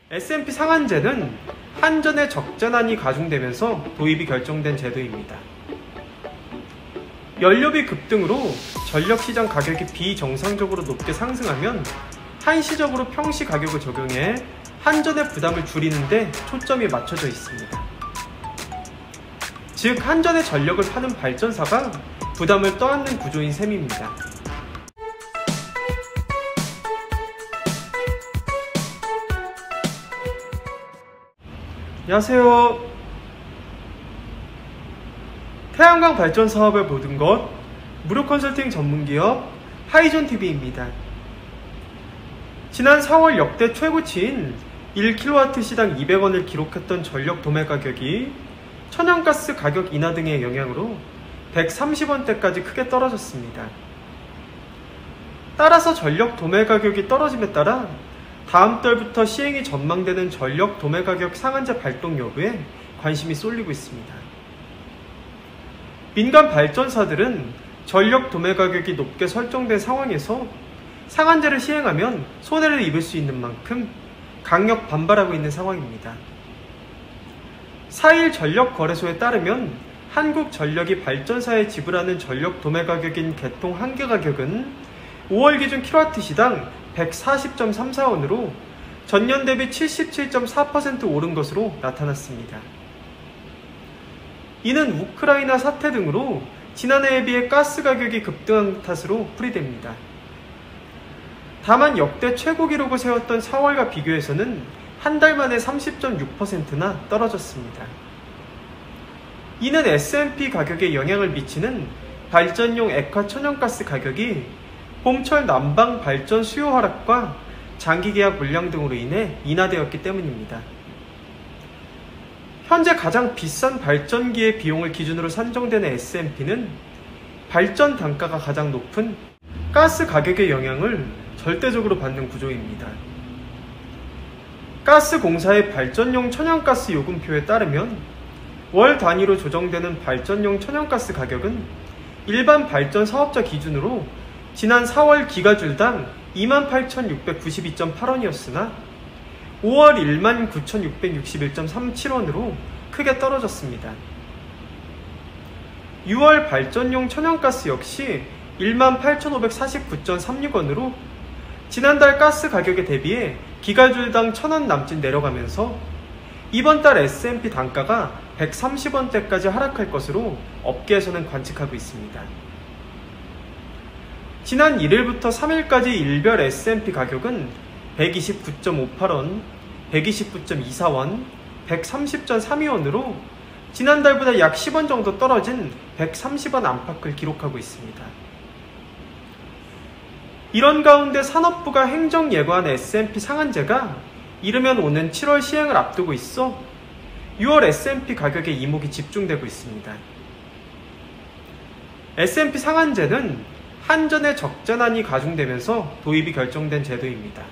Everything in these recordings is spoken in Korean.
S&P 상한제는 한전의 적자난이 가중되면서 도입이 결정된 제도입니다. 연료비 급등으로 전력시장 가격이 비정상적으로 높게 상승하면 한시적으로 평시 가격을 적용해 한전의 부담을 줄이는 데 초점이 맞춰져 있습니다. 즉, 한전의 전력을 파는 발전사가 부담을 떠안는 구조인 셈입니다. 안녕하세요. 태양광 발전 사업을 모든 것 무료 컨설팅 전문기업 하이존TV입니다. 지난 4월 역대 최고치인 1kW시당 200원을 기록했던 전력 도매 가격이 천연가스 가격 인하 등의 영향으로 130원대까지 크게 떨어졌습니다. 따라서 전력 도매 가격이 떨어짐에 따라 다음 달부터 시행이 전망되는 전력 도매 가격 상한제 발동 여부에 관심이 쏠리고 있습니다. 민간 발전사들은 전력 도매 가격이 높게 설정된 상황에서 상한제를 시행하면 손해를 입을 수 있는 만큼 강력 반발하고 있는 상황입니다. 4일 전력거래소에 따르면 한국전력이 발전사에 지불하는 전력 도매 가격인 개통 한계 가격은 5월 기준 kW시당 140.34원으로 전년 대비 77.4% 오른 것으로 나타났습니다. 이는 우크라이나 사태 등으로 지난해에 비해 가스 가격이 급등한 탓으로 풀이됩니다. 다만 역대 최고 기록을 세웠던 4월과 비교해서는 한 달 만에 30.6%나 떨어졌습니다. 이는 S&P 가격에 영향을 미치는 발전용 액화 천연가스 가격이 봄철 난방 발전 수요 하락과 장기 계약 물량 등으로 인해 인하되었기 때문입니다. 현재 가장 비싼 발전기의 비용을 기준으로 산정되는 S&P는 발전 단가가 가장 높은 가스 가격의 영향을 절대적으로 받는 구조입니다. 가스공사의 발전용 천연가스 요금표에 따르면 월 단위로 조정되는 발전용 천연가스 가격은 일반 발전 사업자 기준으로 지난 4월 기가줄당 28,692.8원이었으나 5월 19,661.37원으로 크게 떨어졌습니다. 6월 발전용 천연가스 역시 18,549.36원으로 지난달 가스 가격에 대비해 기가줄당 1,000원 남짓 내려가면서 이번 달 S&P 단가가 130원대까지 하락할 것으로 업계에서는 관측하고 있습니다. 지난 1일부터 3일까지 일별 S&P 가격은 129.58원, 129.24원, 130.32원으로 지난달보다 약 10원 정도 떨어진 130원 안팎을 기록하고 있습니다. 이런 가운데 산업부가 행정 예고한 S&P 상한제가 이르면 오는 7월 시행을 앞두고 있어 6월 S&P 가격에 이목이 집중되고 있습니다. S&P 상한제는 한전의 적자난이 가중되면서 도입이 결정된 제도입니다.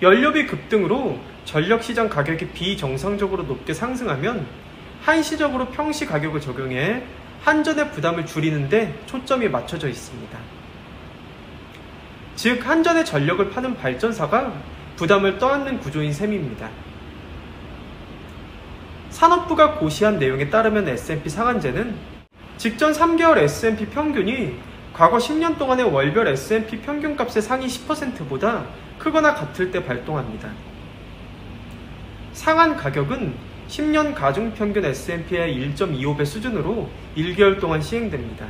연료비 급등으로 전력시장 가격이 비정상적으로 높게 상승하면 한시적으로 평시 가격을 적용해 한전의 부담을 줄이는 데 초점이 맞춰져 있습니다. 즉, 한전의 전력을 파는 발전사가 부담을 떠안는 구조인 셈입니다. 산업부가 고시한 내용에 따르면 S&P 상한제는 직전 3개월 S&P 평균이 과거 10년 동안의 월별 S&P 평균값의 상위 10%보다 크거나 같을 때 발동합니다. 상한 가격은 10년 가중평균 S&P의 1.25배 수준으로 1개월 동안 시행됩니다.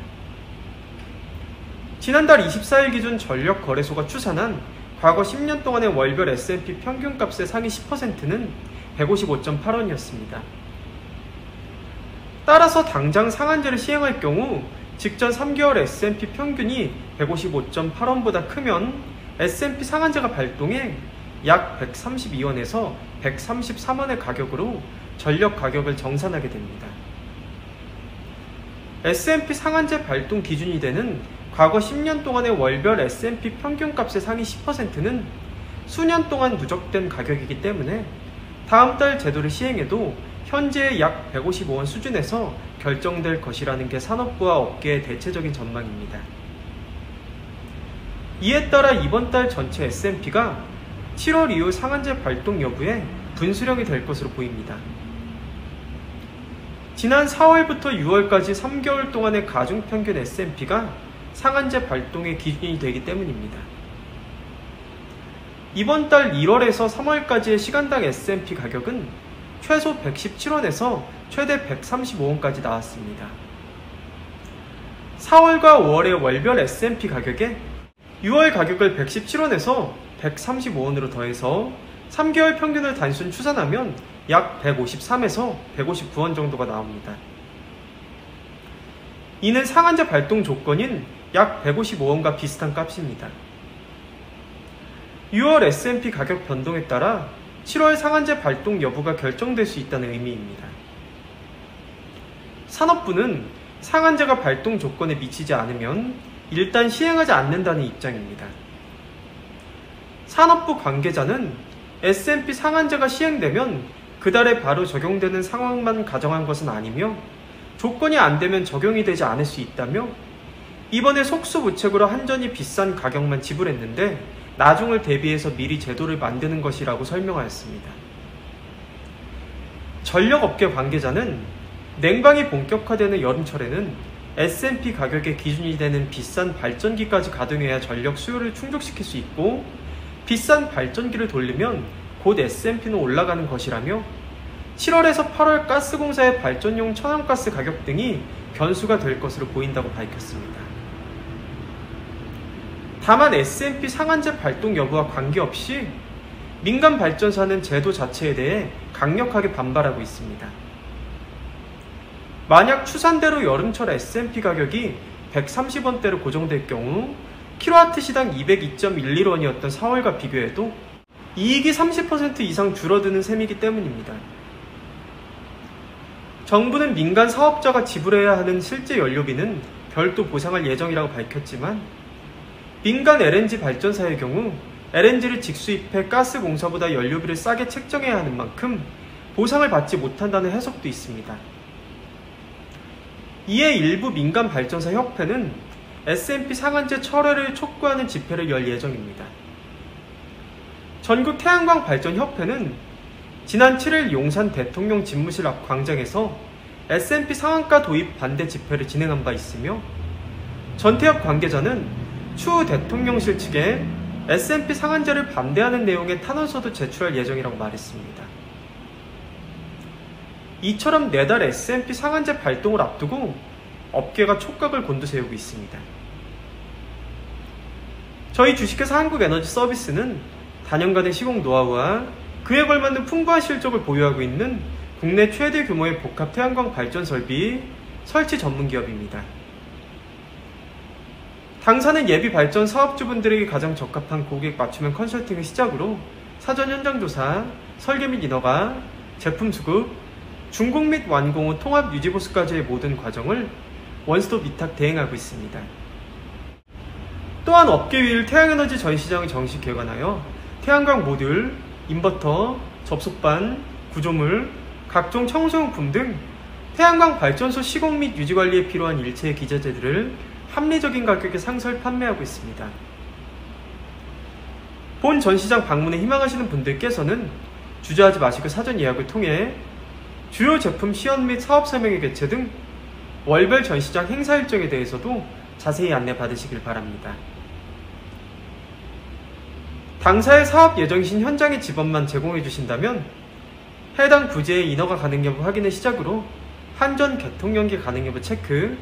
지난달 24일 기준 전력거래소가 추산한 과거 10년 동안의 월별 S&P 평균값의 상위 10%는 155.8원이었습니다. 따라서 당장 상한제를 시행할 경우 직전 3개월 S&P 평균이 155.8원보다 크면 S&P 상한제가 발동해 약 132원에서 133원의 가격으로 전력 가격을 정산하게 됩니다. S&P 상한제 발동 기준이 되는 과거 10년 동안의 월별 S&P 평균값의 상위 10%는 수년 동안 누적된 가격이기 때문에 다음 달 제도를 시행해도 현재의 약 155원 수준에서 결정될 것이라는 게 산업부와 업계의 대체적인 전망입니다. 이에 따라 이번 달 전체 S&P가 7월 이후 상한제 발동 여부에 분수령이 될 것으로 보입니다. 지난 4월부터 6월까지 3개월 동안의 가중평균 S&P가 상한제 발동의 기준이 되기 때문입니다. 이번 달 1월에서 3월까지의 시간당 S&P 가격은 최소 117원에서 최대 135원까지 나왔습니다. 4월과 5월의 월별 S&P 가격에 6월 가격을 117원에서 135원으로 더해서 3개월 평균을 단순 추산하면 약 153에서 159원 정도가 나옵니다. 이는 상한제 발동 조건인 약 155원과 비슷한 값입니다. 6월 S&P 가격 변동에 따라 7월 상한제 발동 여부가 결정될 수 있다는 의미입니다. 산업부는 상한제가 발동 조건에 미치지 않으면 일단 시행하지 않는다는 입장입니다. 산업부 관계자는 S&P 상한제가 시행되면 그달에 바로 적용되는 상황만 가정한 것은 아니며 조건이 안 되면 적용이 되지 않을 수 있다며 이번에 속수무책으로 한전이 비싼 가격만 지불했는데 나중을 대비해서 미리 제도를 만드는 것이라고 설명하였습니다. 전력업계 관계자는 냉방이 본격화되는 여름철에는 S&P 가격의 기준이 되는 비싼 발전기까지 가동해야 전력 수요를 충족시킬 수 있고 비싼 발전기를 돌리면 곧 S&P는 올라가는 것이라며 7월에서 8월 가스공사의 발전용 천연가스 가격 등이 변수가 될 것으로 보인다고 밝혔습니다. 다만 S&P 상한제 발동 여부와 관계없이 민간 발전사는 제도 자체에 대해 강력하게 반발하고 있습니다. 만약 추산대로 여름철 S&P 가격이 130원대로 고정될 경우 킬로와트시당 202.11원이었던 4월과 비교해도 이익이 30% 이상 줄어드는 셈이기 때문입니다. 정부는 민간 사업자가 지불해야 하는 실제 연료비는 별도 보상할 예정이라고 밝혔지만 민간 LNG 발전사의 경우 LNG를 직수입해 가스공사보다 연료비를 싸게 책정해야 하는 만큼 보상을 받지 못한다는 해석도 있습니다. 이에 일부 민간 발전사 협회는 S&P 상한제 철회를 촉구하는 집회를 열 예정입니다. 전국 태양광 발전 협회는 지난 7일 용산 대통령 집무실 앞 광장에서 S&P 상한가 도입 반대 집회를 진행한 바 있으며 전태협 관계자는 추후 대통령실 측에 S&P 상한제를 반대하는 내용의 탄원서도 제출할 예정이라고 말했습니다. 이처럼 내달 S&P 상한제 발동을 앞두고 업계가 촉각을 곤두세우고 있습니다. 저희 주식회사 한국에너지서비스는 단연간의 시공 노하우와 그에 걸맞는 풍부한 실적을 보유하고 있는 국내 최대 규모의 복합 태양광 발전 설비 설치 전문 기업입니다. 당사는 예비 발전 사업주분들에게 가장 적합한 고객 맞춤형 컨설팅을 시작으로 사전 현장 조사, 설계 및 인허가, 제품 수급, 준공 및 완공 후 통합 유지 보수까지의 모든 과정을 원스톱 위탁 대행하고 있습니다. 또한 업계 위일 태양에너지 전시장을 정식 개관하여 태양광 모듈, 인버터, 접속반, 구조물, 각종 청소용품 등 태양광 발전소 시공 및 유지 관리에 필요한 일체의 기자재들을 합리적인 가격에 상설 판매하고 있습니다. 본 전시장 방문에 희망하시는 분들께서는 주저하지 마시고 사전 예약을 통해 주요 제품 시연 및 사업 설명회 개최 등 월별 전시장 행사 일정에 대해서도 자세히 안내 받으시길 바랍니다. 당사의 사업 예정이신 현장의 지번만 제공해 주신다면 해당 부지의 인허가 가능 여부 확인을 시작으로 한전 개통 연기 가능 여부 체크,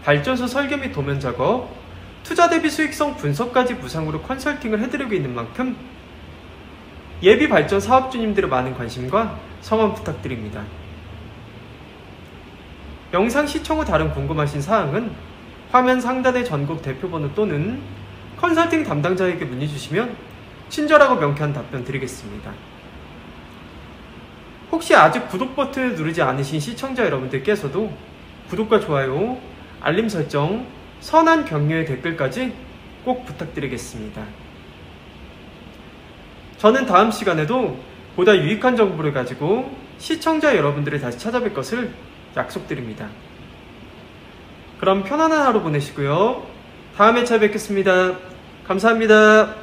발전소 설계 및 도면 작업, 투자 대비 수익성 분석까지 무상으로 컨설팅을 해드리고 있는 만큼 예비 발전 사업주님들의 많은 관심과 성원 부탁드립니다. 영상 시청 후 다른 궁금하신 사항은 화면 상단의 전국 대표번호 또는 컨설팅 담당자에게 문의 주시면 친절하고 명쾌한 답변 드리겠습니다. 혹시 아직 구독 버튼을 누르지 않으신 시청자 여러분들께서도 구독과 좋아요, 알림 설정, 선한 격려의 댓글까지 꼭 부탁드리겠습니다. 저는 다음 시간에도 보다 유익한 정보를 가지고 시청자 여러분들을 다시 찾아뵐 것을 약속드립니다. 그럼 편안한 하루 보내시고요. 다음에 찾아뵙겠습니다. 감사합니다.